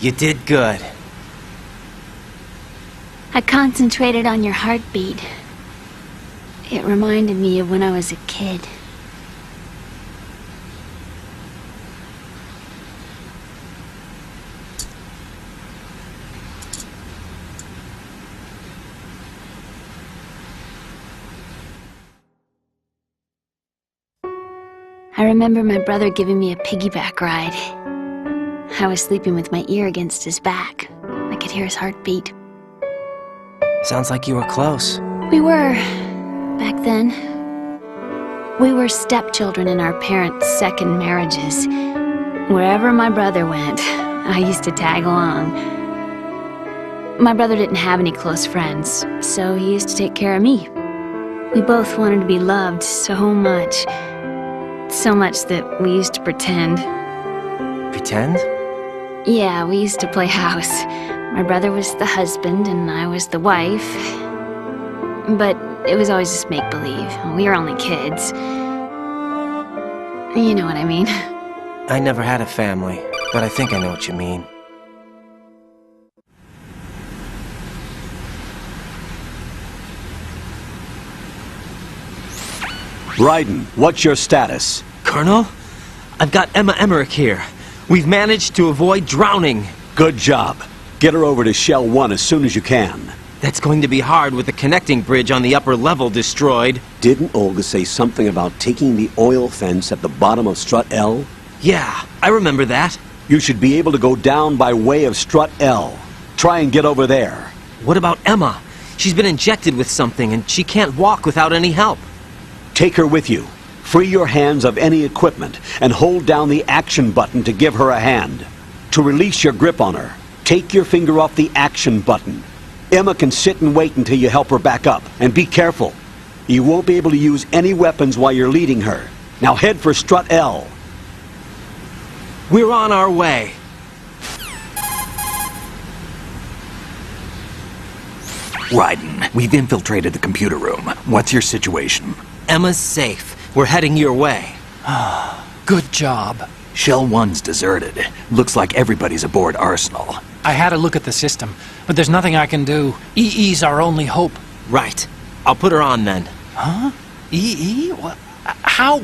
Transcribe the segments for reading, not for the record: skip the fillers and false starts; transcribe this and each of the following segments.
You did good. I concentrated on your heartbeat. It reminded me of when I was a kid. I remember my brother giving me a piggyback ride. I was sleeping with my ear against his back. I could hear his heartbeat. Sounds like you were close. We were, back then. We were stepchildren in our parents' second marriages. Wherever my brother went, I used to tag along. My brother didn't have any close friends, so he used to take care of me. We both wanted to be loved so much. So much that we used to pretend. Pretend? Yeah, we used to play house. My brother was the husband and I was the wife. But it was always just make-believe. We were only kids. You know what I mean. I never had a family, but I think I know what you mean. Raiden, what's your status? Colonel, I've got Emma Emmerich here. We've managed to avoid drowning. Good job. Get her over to Shell 1 as soon as you can. That's going to be hard with the connecting bridge on the upper level destroyed. Didn't Olga say something about taking the oil fence at the bottom of Strut L? Yeah, I remember that. You should be able to go down by way of Strut L. Try and get over there. What about Emma? She's been injected with something and she can't walk without any help. Take her with you. Free your hands of any equipment and hold down the action button to give her a hand. To release your grip on her, take your finger off the action button. Emma can sit and wait until you help her back up. And be careful. You won't be able to use any weapons while you're leading her. Now head for Strut L. We're on our way. Raiden, we've infiltrated the computer room. What's your situation? Emma's safe. We're heading your way. Good job. Shell 1's deserted. Looks like everybody's aboard Arsenal. I had a look at the system, but there's nothing I can do. EE's our only hope. Right. I'll put her on then. Huh? EE? What? How?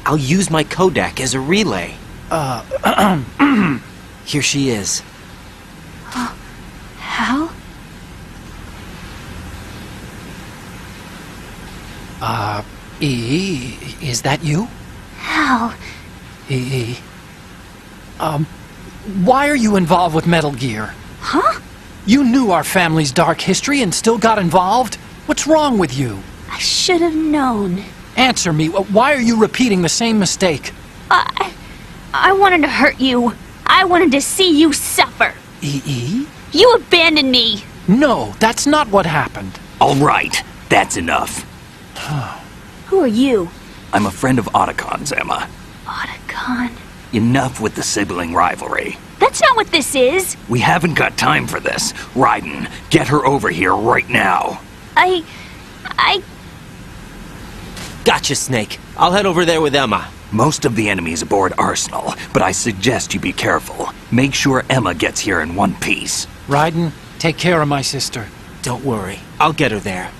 I'll use my Kodak as a relay. Here she is. How? EE, is that you? How? EE. Why are you involved with Metal Gear? Huh? You knew our family's dark history and still got involved? What's wrong with you? I should have known. Answer me. Why are you repeating the same mistake? I wanted to hurt you. I wanted to see you suffer. EE? You abandoned me. No, that's not what happened. All right, that's enough. Who are you? I'm a friend of Otacon's, Emma. Otacon? Enough with the sibling rivalry. That's not what this is. We haven't got time for this. Raiden, get her over here right now. I... Gotcha, Snake. I'll head over there with Emma. Most of the enemy's aboard Arsenal, but I suggest you be careful. Make sure Emma gets here in one piece. Raiden, take care of my sister. Don't worry. I'll get her there.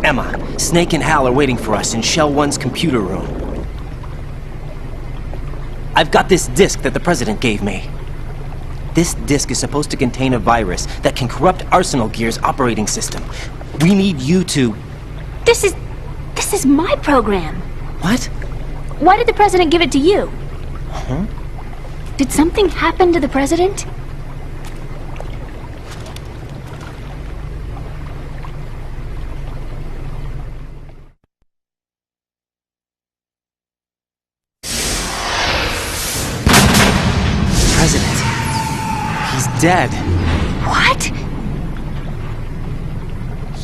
Emma, Snake and Hal are waiting for us in Shell 1's computer room. I've got this disk that the President gave me. This disk is supposed to contain a virus that can corrupt Arsenal Gear's operating system. We need you to... This is my program. What? Why did the President give it to you? Huh? Did something happen to the President? President. He's dead. What?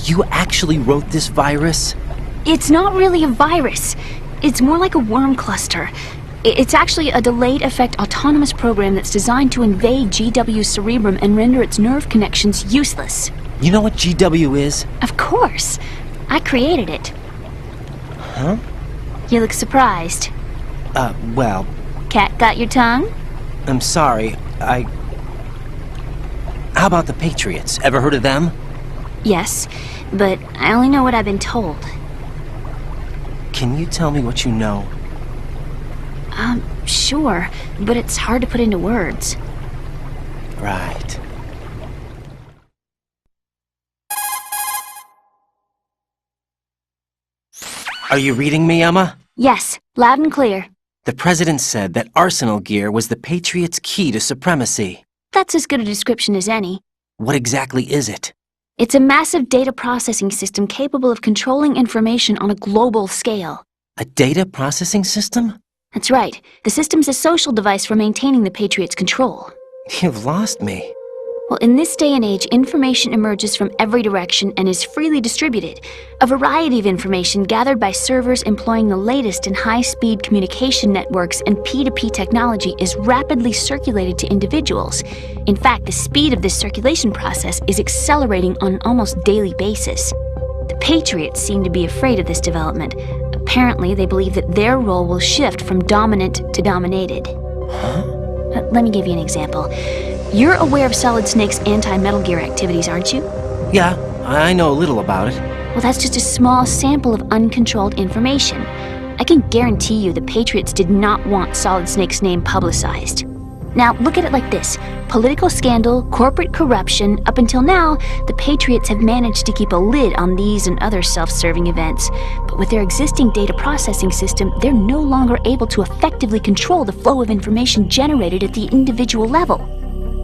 You actually wrote this virus? It's not really a virus. It's more like a worm cluster. It's actually a delayed effect autonomous program that's designed to invade GW's cerebrum and render its nerve connections useless. You know what GW is? Of course. I created it. Huh? You look surprised. Well... Cat got your tongue? I'm sorry, How about the Patriots? Ever heard of them? Yes, but I only know what I've been told. Can you tell me what you know? Sure, but it's hard to put into words. Right. Are you reading me, Emma? Yes, loud and clear. The President said that Arsenal gear was the Patriots' key to supremacy. That's as good a description as any. What exactly is it? It's a massive data processing system capable of controlling information on a global scale. A data processing system? That's right. The system's a social device for maintaining the Patriots' control. You've lost me. Well, in this day and age, information emerges from every direction and is freely distributed. A variety of information gathered by servers employing the latest in high-speed communication networks and P2P technology is rapidly circulated to individuals. In fact, the speed of this circulation process is accelerating on an almost daily basis. The Patriots seem to be afraid of this development. Apparently, they believe that their role will shift from dominant to dominated. Huh? Let me give you an example. You're aware of Solid Snake's anti-Metal Gear activities, aren't you? Yeah, I know a little about it. Well, that's just a small sample of uncontrolled information. I can guarantee you the Patriots did not want Solid Snake's name publicized. Now, look at it like this. Political scandal, corporate corruption, up until now, the Patriots have managed to keep a lid on these and other self-serving events. But with their existing data processing system, they're no longer able to effectively control the flow of information generated at the individual level.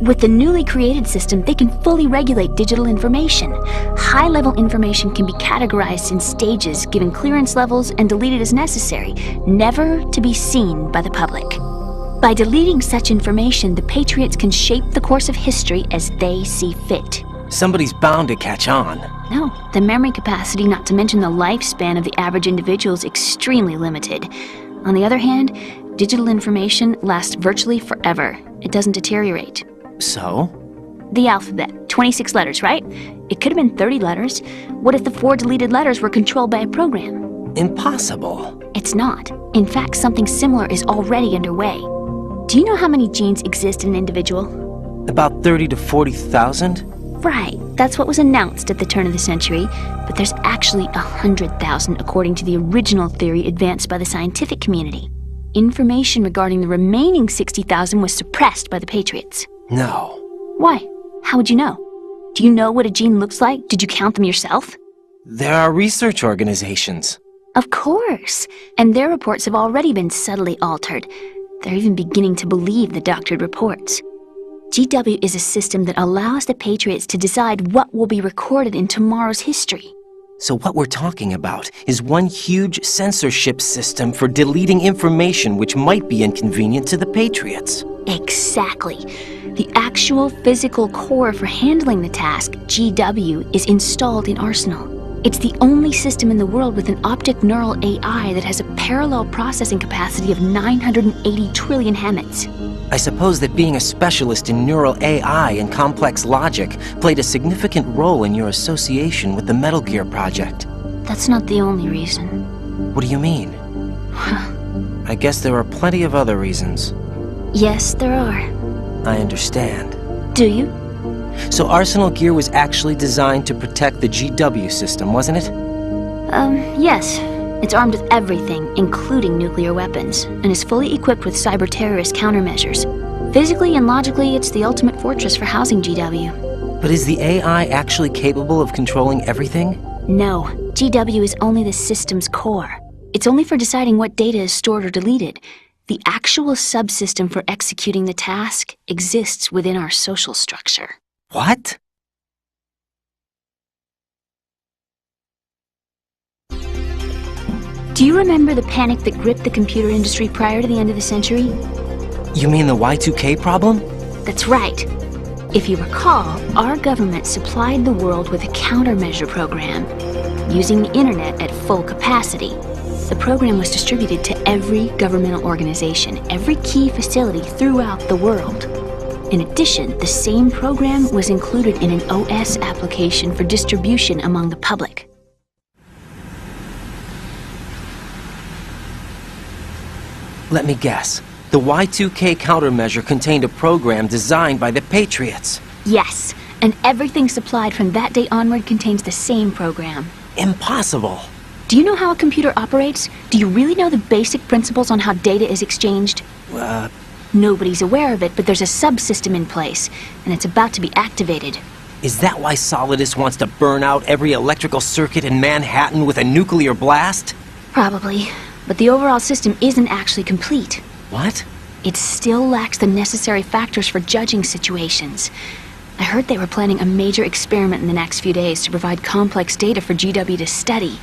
With the newly created system, they can fully regulate digital information. High-level information can be categorized in stages, given clearance levels, and deleted as necessary, never to be seen by the public. By deleting such information, the Patriots can shape the course of history as they see fit. Somebody's bound to catch on. No, the memory capacity, not to mention the lifespan of the average individual, is extremely limited. On the other hand, digital information lasts virtually forever. It doesn't deteriorate. So? The alphabet, 26 letters, right? It could have been 30 letters. What if the 4 deleted letters were controlled by a program? Impossible. It's not. In fact, something similar is already underway. Do you know how many genes exist in an individual? About 30 to 40,000? Right, that's what was announced at the turn of the century, but there's actually 100,000 according to the original theory advanced by the scientific community. Information regarding the remaining 60,000 was suppressed by the Patriots. No. Why? How would you know? Do you know what a gene looks like? Did you count them yourself? There are research organizations. Of course, and their reports have already been subtly altered. They're even beginning to believe the doctored reports. GW is a system that allows the Patriots to decide what will be recorded in tomorrow's history. So what we're talking about is one huge censorship system for deleting information which might be inconvenient to the Patriots. Exactly. The actual physical core for handling the task, GW, is installed in Arsenal. It's the only system in the world with an optic neural AI that has a parallel processing capacity of 980 trillion Hammets. I suppose that being a specialist in neural AI and complex logic played a significant role in your association with the Metal Gear project. That's not the only reason. What do you mean? I guess there are plenty of other reasons. Yes, there are. I understand. Do you? So Arsenal gear was actually designed to protect the GW system, wasn't it? Yes. It's armed with everything, including nuclear weapons, and is fully equipped with cyber-terrorist countermeasures. Physically and logically, it's the ultimate fortress for housing GW. But is the AI actually capable of controlling everything? No. GW is only the system's core. It's only for deciding what data is stored or deleted. The actual subsystem for executing the task exists within our social structure. What? Do you remember the panic that gripped the computer industry prior to the end of the century? You mean the Y2K problem? That's right. If you recall, our government supplied the world with a countermeasure program, using the internet at full capacity. The program was distributed to every governmental organization, every key facility throughout the world. In addition, the same program was included in an OS application for distribution among the public. Let me guess. The Y2K countermeasure contained a program designed by the Patriots. Yes, and everything supplied from that day onward contains the same program. Impossible. Do you know how a computer operates? Do you really know the basic principles on how data is exchanged? Nobody's aware of it, but there's a subsystem in place, and it's about to be activated. Is that why Solidus wants to burn out every electrical circuit in Manhattan with a nuclear blast? Probably, but the overall system isn't actually complete. What? It still lacks the necessary factors for judging situations. I heard they were planning a major experiment in the next few days to provide complex data for GW to study.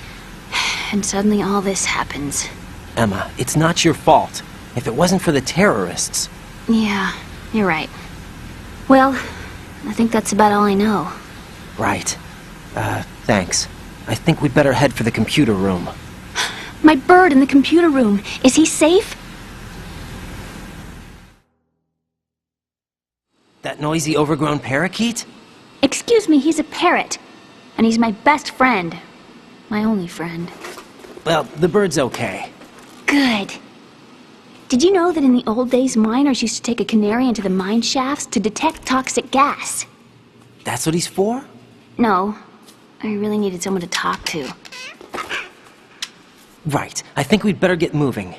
And suddenly all this happens. Emma, it's not your fault. If it wasn't for the terrorists... Yeah, you're right. Well, I think that's about all I know. Right. Thanks. I think we'd better head for the computer room. My bird in the computer room. Is he safe? That noisy, overgrown parakeet? Excuse me, he's a parrot. And he's my best friend. My only friend. Well, the bird's okay. Good. Did you know that in the old days, miners used to take a canary into the mine shafts to detect toxic gas? That's what he's for? No. I really needed someone to talk to. Right. I think we'd better get moving.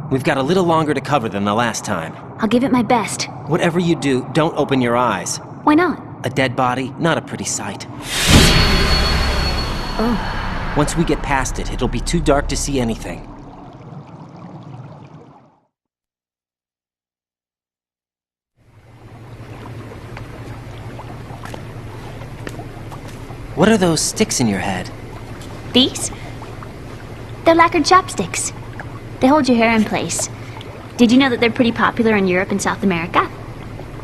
We've got a little longer to cover than the last time. I'll give it my best. Whatever you do, don't open your eyes. Why not? A dead body, not a pretty sight. Oh. Once we get past it, it'll be too dark to see anything. What are those sticks in your head? These? They're lacquered chopsticks. They hold your hair in place. Did you know that they're pretty popular in Europe and South America?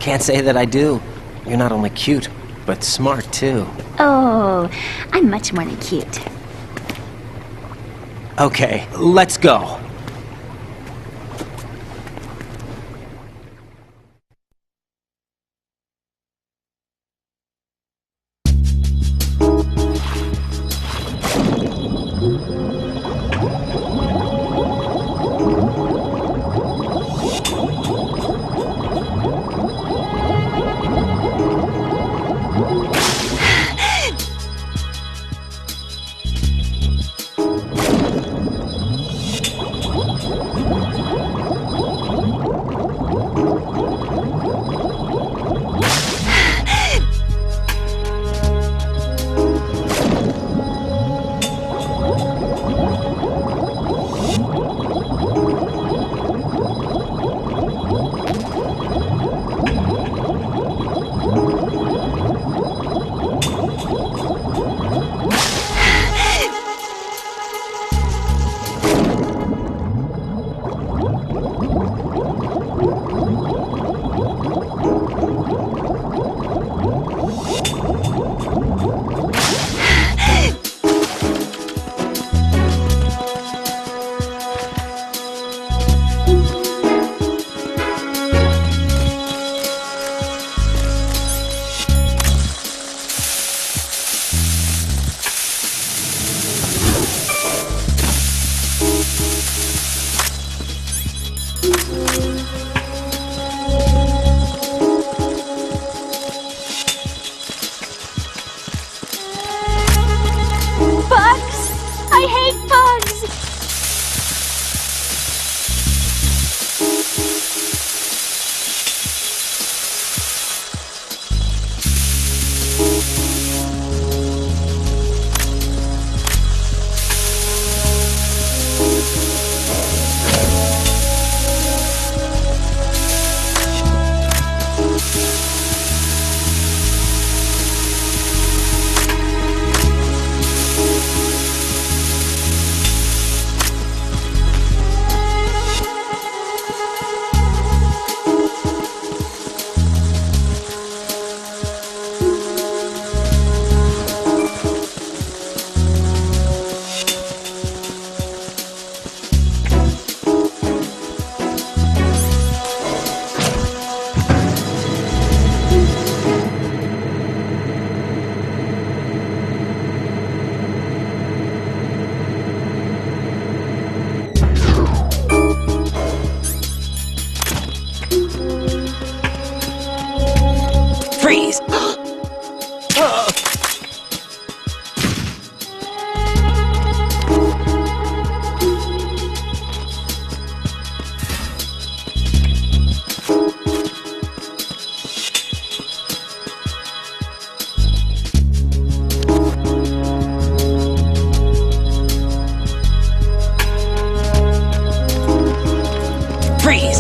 Can't say that I do. You're not only cute, but smart too. Oh, I'm much more than cute. Okay, let's go.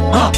please.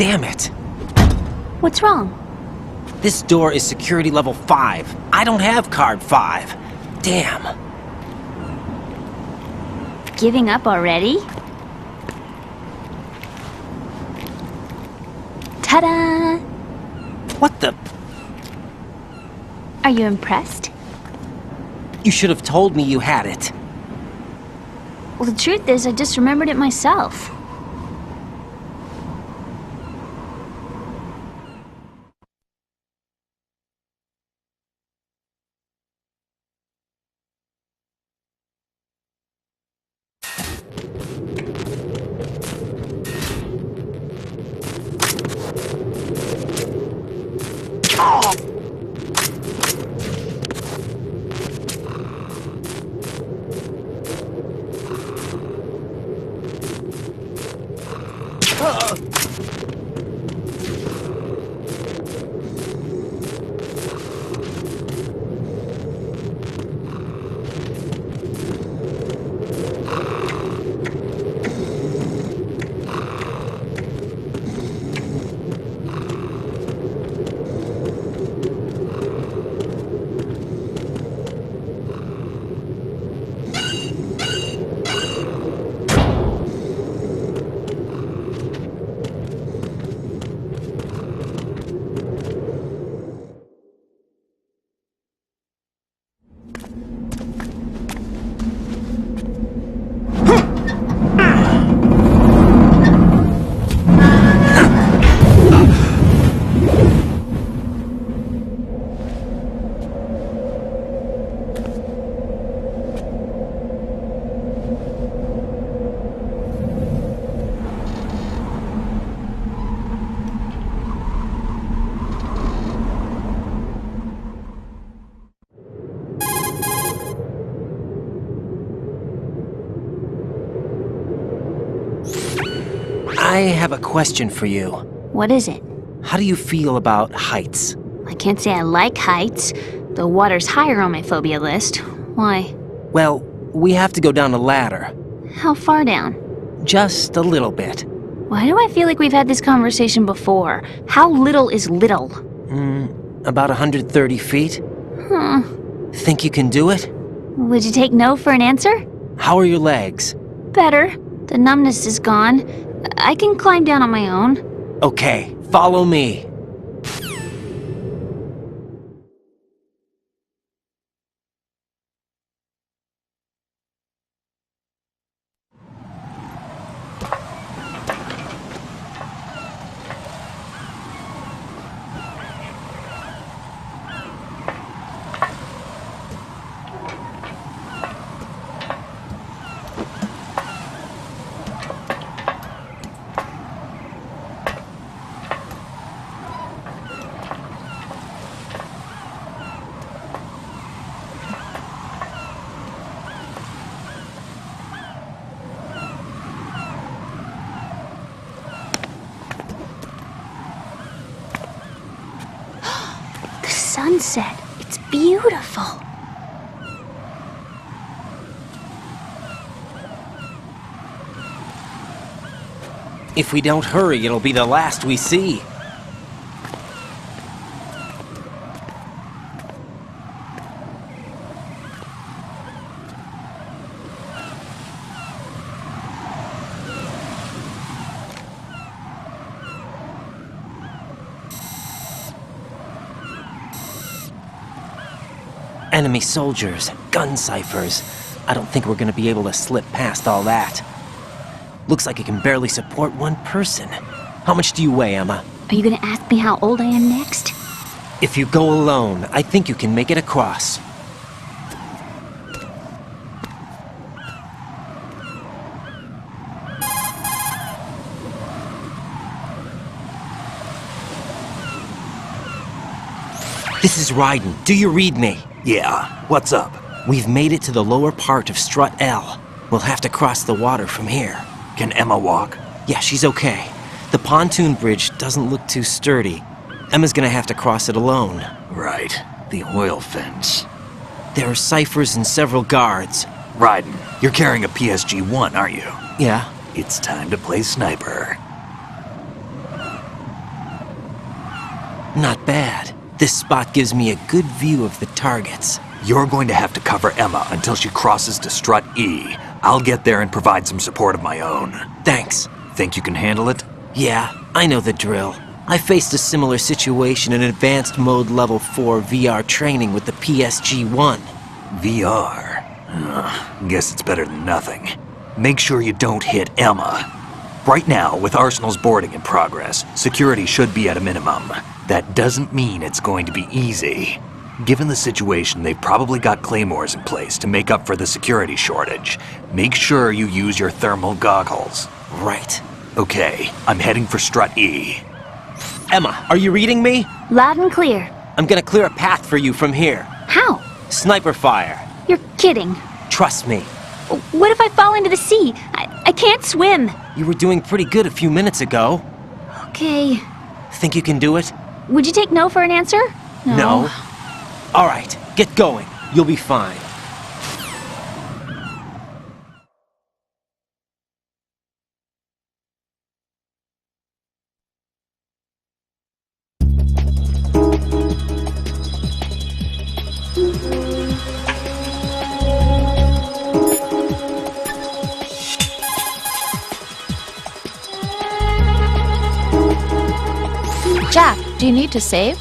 Damn it! What's wrong? This door is security level 5. I don't have card 5. Damn. Giving up already? Ta-da! What the... Are you impressed? You should have told me you had it. Well, the truth is, I just remembered it myself. have a question for you. What is it? How do you feel about heights? I can't say I like heights. The water's higher on my phobia list. Why? Well, we have to go down a ladder. How far down? Just a little bit. Why do I feel like we've had this conversation before? How little is little? About 130 feet. Think you can do it? Would you take no for an answer? How are your legs? Better. The numbness is gone. I can climb down on my own. Okay, follow me. Sunset. It's beautiful. If we don't hurry, it'll be the last we see. Enemy soldiers, gun ciphers. I don't think we're gonna be able to slip past all that. Looks like it can barely support one person. How much do you weigh, Emma? Are you gonna ask me how old I am next? If you go alone, I think you can make it across. This is Raiden. Do you read me? Yeah, what's up? We've made it to the lower part of Strut L. We'll have to cross the water from here. Can Emma walk? Yeah, she's okay. The pontoon bridge doesn't look too sturdy. Emma's gonna have to cross it alone. Right, the oil fence. There are ciphers and several guards. Raiden, you're carrying a PSG-1, aren't you? Yeah. It's time to play sniper. Not bad. This spot gives me a good view of the targets. You're going to have to cover Emma until she crosses to Strut E. I'll get there and provide some support of my own. Thanks. Think you can handle it? Yeah, I know the drill. I faced a similar situation in Advanced Mode Level 4 VR training with the PSG-1. VR? Guess it's better than nothing. Make sure you don't hit Emma. Right now, with Arsenal's boarding in progress, security should be at a minimum. That doesn't mean it's going to be easy. Given the situation, they've probably got claymores in place to make up for the security shortage. Make sure you use your thermal goggles. Right. Okay, I'm heading for Strut E. Emma, are you reading me? Loud and clear. I'm gonna clear a path for you from here. How? Sniper fire. You're kidding. Trust me. What if I fall into the sea? I can't swim. You were doing pretty good a few minutes ago. Okay. Think you can do it? Would you take no for an answer? No. All right, get going. You'll be fine. Jack, do you need to save?